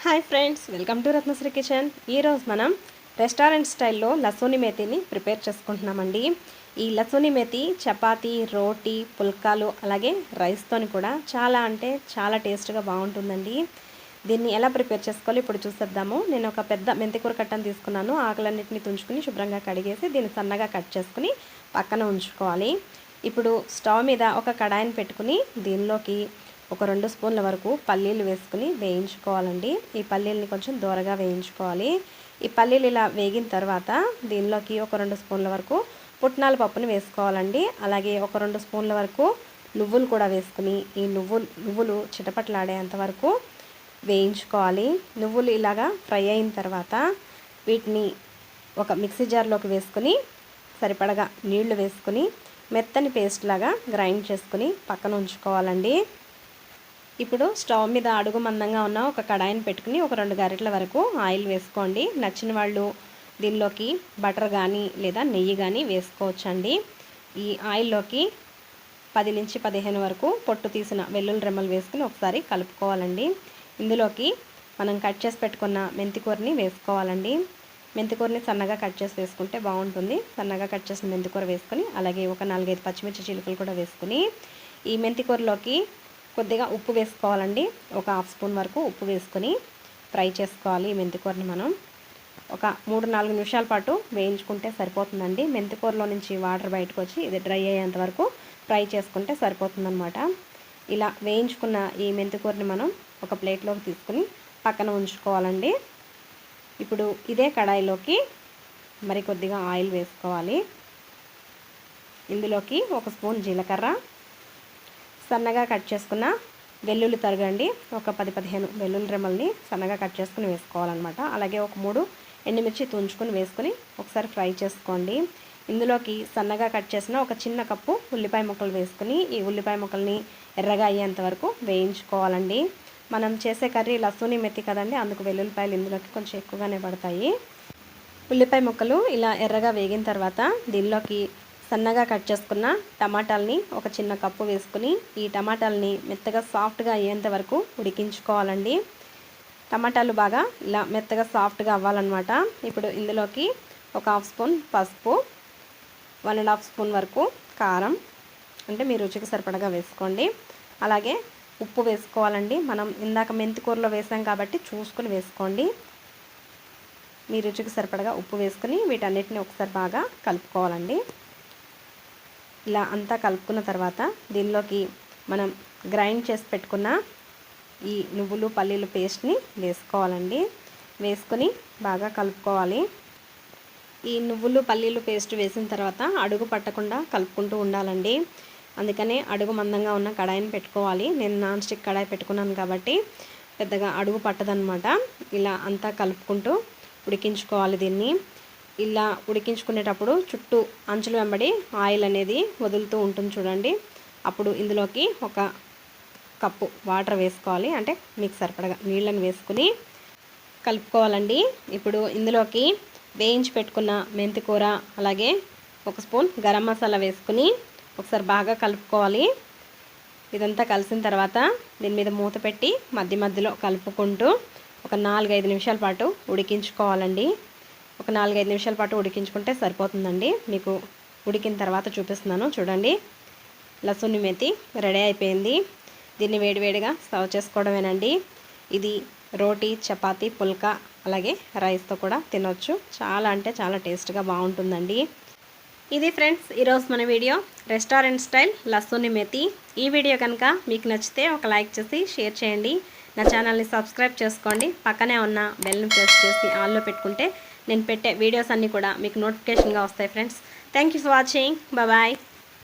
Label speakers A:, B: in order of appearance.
A: Hi friends, welcome to Ratnasri kitchen. ఈరోజు మనం restaurant స్టైల్లో లసూని మేతిని ప్రిపేర్ చేసుకుంటున్నామండి. ఈ లసూని మేతి చపాతీ, రోటీ, పుల్కాలు అలాగే రైస్తోని కూడా చాలా టేస్ట్గా బాగుంటుందండి. దీన్ని ఎలా ప్రిపేర్ చేసుకోవాలో ఇప్పుడు చూసేద్దాము. నేను ఒక పెద్ద మెంతికూర కట్టను తీసుకున్నాను. ఆకులన్నింటినీ తుంచుకుని శుభ్రంగా కడిగేసి దీన్ని సన్నగా కట్ చేసుకుని పక్కన ఉంచుకోవాలి. ఇప్పుడు స్టవ్ మీద ఒక కడాయిని పెట్టుకుని దీనిలోకి ఒక 2 స్పూన్ల వరకు పల్లీలు వేసుకుని వేయించుకోవాలండి. ఈ పల్లీలని కొంచెం దూరగా వేయించుకోవాలి. ఈ పల్లీలు ఇలా వేగిన తర్వాత దీనిలోకి ఒక 2 స్పూన్ల వరకు పుట్నాల పప్పుని వేసుకోవాలండి. అలాగే ఒక 2 స్పూన్ల వరకు నువ్వులు కూడా వేసుకుని ఈ నువ్వులు చిటపట్లాడేంత వరకు వేయించుకోవాలి. నువ్వులు ఇలాగా ఫ్రై అయిన తర్వాత వీటిని ఒక మిక్సీ జార్లోకి వేసుకుని సరిపడగా నీళ్లు వేసుకుని మెత్తని పేస్ట్ లాగా గ్రైండ్ చేసుకుని పక్కన ఉంచుకోవాలండి. ఇప్పుడు స్టవ్ మీద అడుగు మందంగా ఉన్న ఒక కడాయిని పెట్టుకుని ఒక 2 గరిటెల వరకు ఆయిల్ వేసుకోండి. నచ్చిన వాళ్ళు దీనిలోకి బటర్ కానీ లేదా నెయ్యి కానీ వేసుకోవచ్చండి. ఈ ఆయిల్లోకి 10 నుంచి 15 వరకు పొట్టు తీసిన వెల్లుల్లి రెమ్మలు వేసుకుని ఒకసారి కలుపుకోవాలండి. ఇందులోకి మనం కట్ చేసి పెట్టుకున్న మెంతికూరని వేసుకోవాలండి. మెంతికూరని సన్నగా కట్ చేసి వేసుకుంటే బాగుంటుంది. సన్నగా కట్ చేసిన మెంతికూర వేసుకొని అలాగే ఒక 4-5 పచ్చిమిర్చి చిలుకలు కూడా వేసుకుని ఈ మెంతికూరలోకి కొద్దిగా ఉప్పు వేసుకోవాలండి. ఒక 1/2 స్పూన్ వరకు ఉప్పు వేసుకొని ఫ్రై చేసుకోవాలి. ఈ మెంతికూరని మనం ఒక 3-4 నిమిషాల పాటు వేయించుకుంటే సరిపోతుందండి. మెంతికూరలో నుంచి వాటర్ బయటకు వచ్చి ఇది డ్రై అయ్యేంత వరకు ఫ్రై చేసుకుంటే సరిపోతుందన్నమాట. ఇలా వేయించుకున్న ఈ మెంతికూరని మనం ఒక ప్లేట్లోకి తీసుకుని పక్కన ఉంచుకోవాలండి. ఇప్పుడు ఇదే కడాయిలోకి మరి కొద్దిగా ఆయిల్ వేసుకోవాలి. ఇందులోకి 1 స్పూన్ జీలకర్ర, సన్నగా కట్ చేసుకున్న వెల్లుల్లి తరగండి. ఒక 10-15 వెల్లుల్లి రెమ్మల్ని సన్నగా కట్ చేసుకుని వేసుకోవాలన్నమాట. అలాగే ఒక 3 ఎండుమిర్చి తుంచుకొని వేసుకొని ఒకసారి ఫ్రై చేసుకోండి. ఇందులోకి సన్నగా కట్ చేసిన ఒక చిన్న కప్పు ఉల్లిపాయ ముక్కలు వేసుకుని ఈ ఉల్లిపాయ ముక్కల్ని ఎర్రగా అయ్యేంత వరకు వేయించుకోవాలండి. మనం చేసే కర్రీ లసూని మెతి కదండి, అందుకు వెల్లుల్లిపాయలు ఇందులోకి కొంచెం ఎక్కువగానే పడతాయి. ఉల్లిపాయ ముక్కలు ఇలా ఎర్రగా వేగిన తర్వాత దీనిలోకి సన్నగా కట్ చేసుకున్న టమాటాలని ఒక చిన్న కప్పు వేసుకుని ఈ టమాటాలని మెత్తగా సాఫ్ట్గా అయ్యేంత వరకు ఉడికించుకోవాలండి. టమాటాలు బాగా ఇలా మెత్తగా సాఫ్ట్గా అవ్వాలన్నమాట. ఇప్పుడు ఇందులోకి ఒక 1/2 స్పూన్ పసుపు, 1.5 స్పూన్ వరకు కారం, అంటే మీ రుచికి సరిపడగా వేసుకోండి. అలాగే ఉప్పు వేసుకోవాలండి. మనం ఇందాక మెంతికూరలో వేసాం కాబట్టి చూసుకుని వేసుకోండి. మీ రుచికి సరిపడగా ఉప్పు వేసుకుని వీటన్నిటిని ఒకసారి బాగా కలుపుకోవాలండి. ఇలా అంతా కలుపుకున్న తర్వాత దీనిలోకి మనం గ్రైండ్ చేసి పెట్టుకున్న ఈ నువ్వులు పల్లీలు పేస్ట్ని వేసుకోవాలండి. వేసుకొని బాగా కలుపుకోవాలి. ఈ నువ్వులు పల్లీలు పేస్ట్ వేసిన తర్వాత అడుగు పట్టకుండా కలుపుకుంటూ ఉండాలండి. అందుకనే అడుగు మందంగా ఉన్న కడాయిని పెట్టుకోవాలి. నేను నాన్ స్టిక్ కడాయి పెట్టుకున్నాను కాబట్టి పెద్దగా అడుగు పట్టదనమాట. ఇలా అంతా కలుపుకుంటూ ఉడికించుకోవాలి. దీన్ని ఇలా ఉడికించుకునేటప్పుడు చుట్టూ అంచులు వెంబడి ఆయిల్ అనేది వదులుతూ ఉంటుంది చూడండి. అప్పుడు ఇందులోకి ఒక కప్పు వాటర్ వేసుకోవాలి. అంటే మీకు సరిపడగా నీళ్ళని వేసుకుని కలుపుకోవాలండి. ఇప్పుడు ఇందులోకి వేయించి పెట్టుకున్న మెంతికూర అలాగే 1 స్పూన్ గరం మసాలా వేసుకుని ఒకసారి బాగా కలుపుకోవాలి. ఇదంతా కలిసిన తర్వాత దీని మీద మూత పెట్టి మధ్య మధ్యలో కలుపుకుంటూ ఒక 4-5 నిమిషాల పాటు ఉడికించుకోవాలండి. ఒక 4-5 నిమిషాల పాటు ఉడికించుకుంటే సరిపోతుందండి. మీకు ఉడికిన తర్వాత చూపిస్తున్నాను చూడండి. లసూని మేతి రెడీ అయిపోయింది. దీన్ని వేడివేడిగా సర్వ్ చేసుకోవడమేనండి. ఇది రోటీ, చపాతీ, పుల్కా అలాగే రైస్తో కూడా తినొచ్చు. చాలా టేస్ట్గా బాగుంటుందండి. ఇది ఫ్రెండ్స్ ఈరోజు మన video restaurant style lasooni methi. ఈ వీడియో కనుక మీకు నచ్చితే ఒక లైక్ చేసి షేర్ చేయండి. నా ఛానల్ని సబ్స్క్రైబ్ చేసుకోండి. పక్కనే ఉన్న బెల్ని ప్రెస్ చేసి ఆన్లో పెట్టుకుంటే నేను పెట్టే వీడియోస్ అన్నీ కూడా మీకు నోటిఫికేషన్గా వస్తాయి friends. Thank you for watching. Bye.